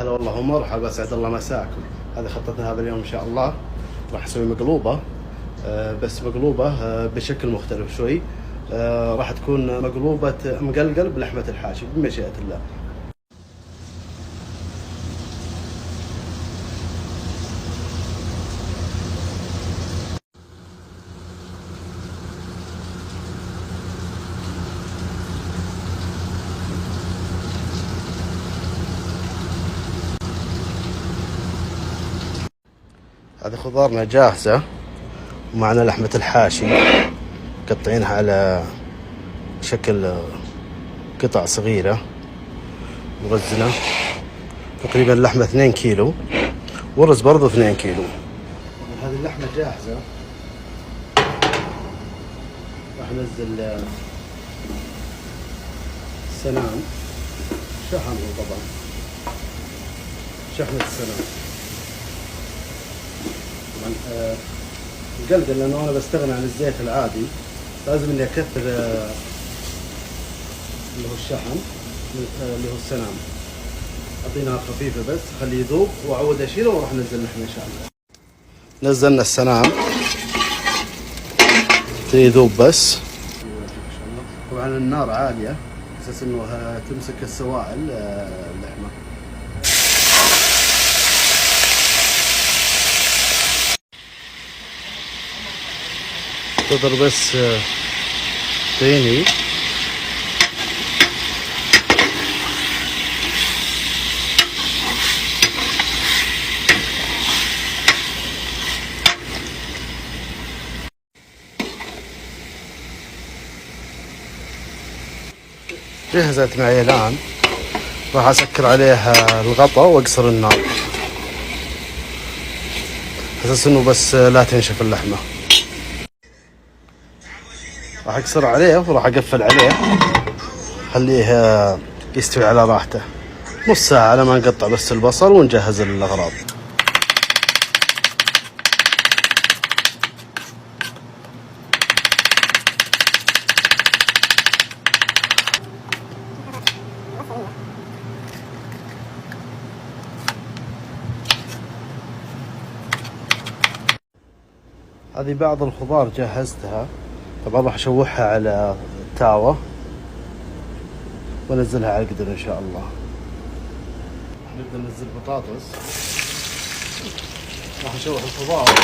هلا والله ومرحبا، اسعد الله مساكم. هذه خطتنا هذا اليوم ان شاء الله. راح اسوي مقلوبه، بس مقلوبه بشكل مختلف شوي. راح تكون مقلوبه مقلقل بلحمه الحاشي بمشيئه الله. هذه خضارنا جاهزة ومعنا لحمة الحاشي، مقطعينها على شكل قطع صغيرة مغزلة. تقريبا اللحمة 2 كيلو والرز برضو 2 كيلو. هذه اللحمة جاهزة، راح ننزل السنام، شحم طبعا، شحمة السنام طبعا. مقلقل لانه انا بستغني عن الزيت العادي، لازم اني اكثر اللي هو الشحم اللي هو السنام. اعطيناها خفيفه بس خليه يذوب واعود اشيله وراح انزل اللحمه ان شاء الله. نزلنا السنام يذوب بس. طبعا النار عاليه اساس انه تمسك السوائل اللحمه. تقدر بس تغلي. جهزت معي الآن، راح أسكر عليها الغطاء وأقصر النار أساس إنه بس لا تنشف اللحمة. راح أكسر عليه وراح أقفل عليه، خليه يستوي على راحته نص ساعة على ما نقطع بس البصل ونجهز الأغراض. هذه بعض الخضار جهزتها، طبعا راح اشوحها على التاوة وانزلها على القدر ان شاء الله. نبدا ننزل بطاطس، راح اشوح الخضار،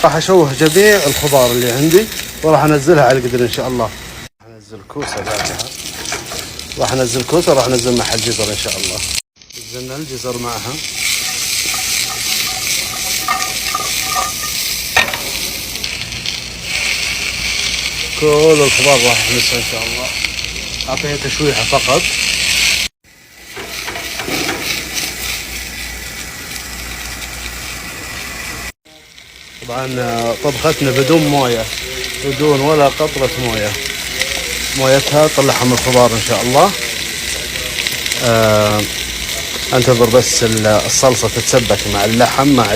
راح اشوح جميع الخضار اللي عندي وراح انزلها على القدر ان شاء الله. راح انزل كوسه بعدها، راح انزل كوسه، راح انزل معها الجزر ان شاء الله. نزلنا الجزر معها. كل الخضار راح احمسها ان شاء الله، اعطيها تشويحه فقط. طبعا طبختنا بدون مويه، بدون ولا قطره مويه، مويتها طلعها من الخضار ان شاء الله. انتظر بس الصلصه تتسبك مع اللحم مع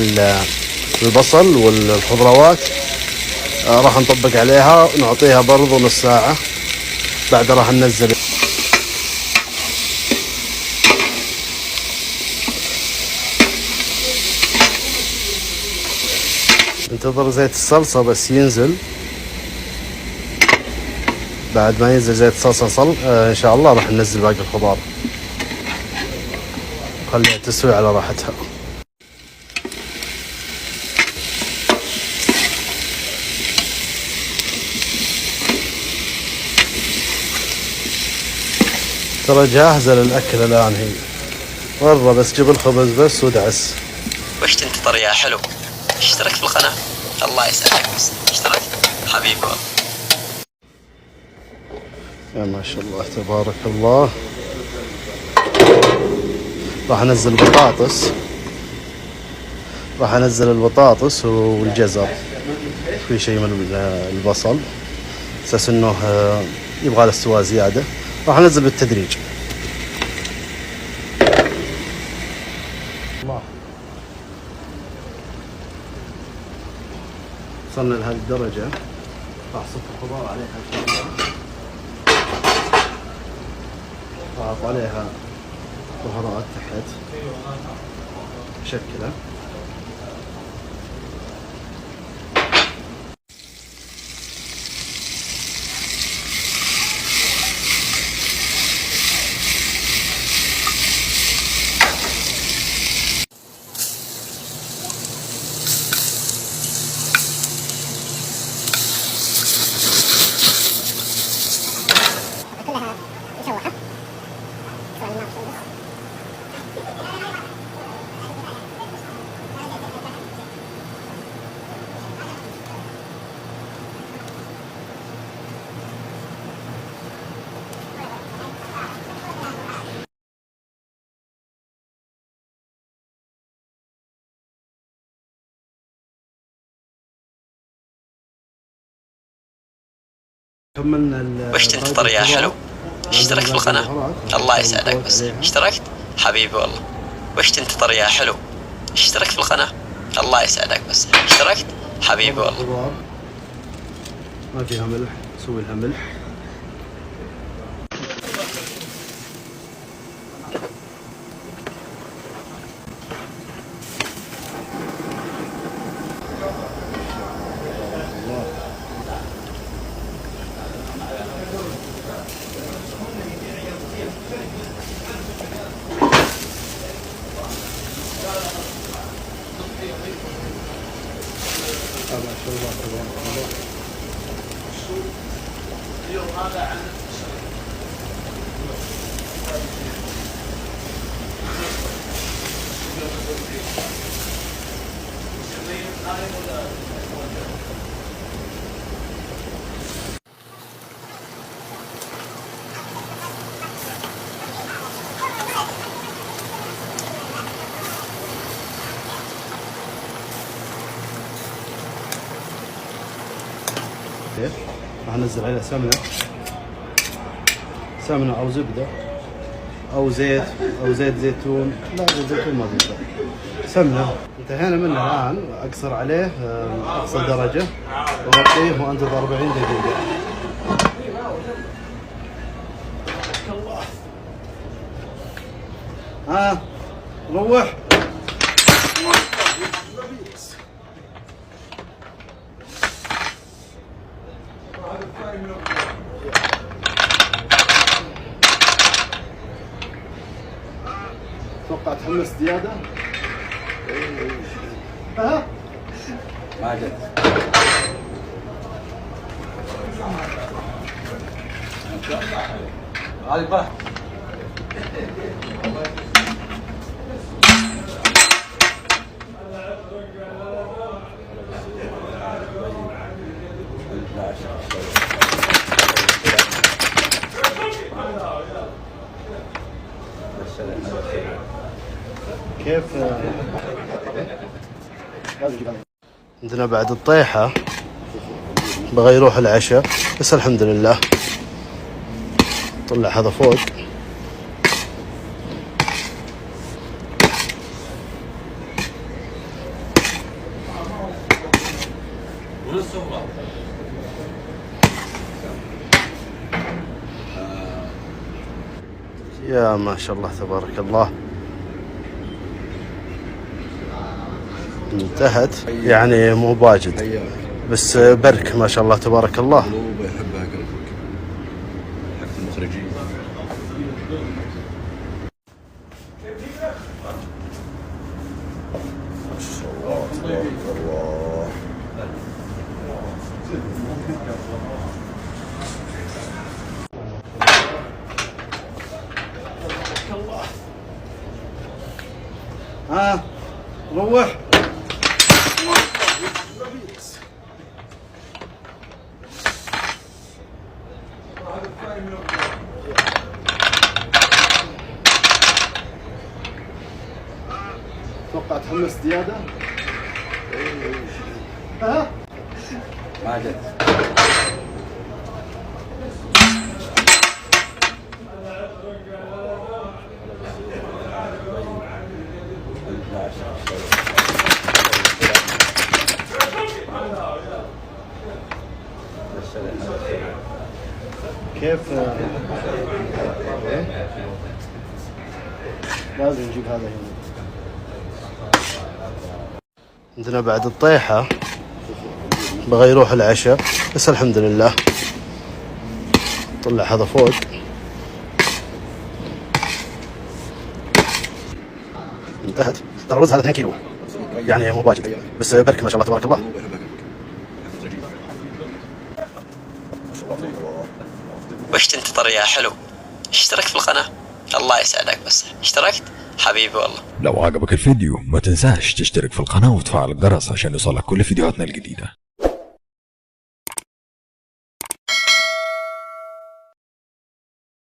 البصل والخضروات. راح نطبق عليها ونعطيها برضو نص ساعة، بعد راح ننزل. ننتظر زيت الصلصة بس ينزل، بعد ما ينزل زيت الصلصة ان شاء الله راح ننزل باقي الخضار، خليها تسوي على راحتها. ترى جاهزة للأكل الآن هي، مرة بس جيب الخبز بس ودعس. وش تنتظر يا حلو؟ اشترك في القناة، الله يسعدك. بس اشترك حبيبي والله. يا ما شاء الله تبارك الله. راح انزل بطاطس، راح انزل البطاطس والجزر، في شيء من البصل اساس انه يبغى له استواء زيادة. راح انزل بالتدريج. الله، وصلنا لهذه الدرجة. راح اصب الخضار عليها ان شاء الله، راح احط عليها بهارات تحت مشكلة. كملنا. وش تنتظر يا حلو؟ اشترك في القناة. الله يسعدك بس. اشتركت؟ حبيبي والله. وش تنتظر يا حلو؟ اشترك في القناة. الله يسعدك بس. اشتركت؟ حبيبي والله. ما فيها ملح، نسوي لها ملح. ما شاء الله تبارك الله. راح انزل عليها سمنه او زبده او زيت او زيت زيتون. لا زيت زيتون ما بينفع. سمنه. انتهينا منه الان. اقصر عليه اقصى درجه واغطيه وانتظر 40 دقيقه. ها روح. اتوقع تحمس زياده. ها ما جت. هذه بقى كيف عندنا بعد الطيحة بغى يروح العشاء بس الحمد لله. طلع هذا فوق. يا ما شاء الله تبارك الله. انتهت يعني مو باجد بس برك ما شاء الله تبارك الله. قلوب يحبها قلبك حق المخرجين. ما شاء الله تبارك الله. ها روح. اتوقع تحمس زياده. ها ما جت. كيف لازم نجيب هذا هنا. عندنا بعد الطيحة بغى يروح العشاء بس الحمد لله طلع هذا فوق. انتهت. ترى الرز هذا 2 كيلو يعني مو واجد بس بركة ما شاء الله تبارك الله. وش تنتظر يا حلو؟ اشترك في القناة. الله يسعدك بس اشتركت حبيبي والله. لو عجبك الفيديو ما تنساش تشترك في القناة وتفعل الجرس عشان يوصلك كل فيديوهاتنا الجديدة.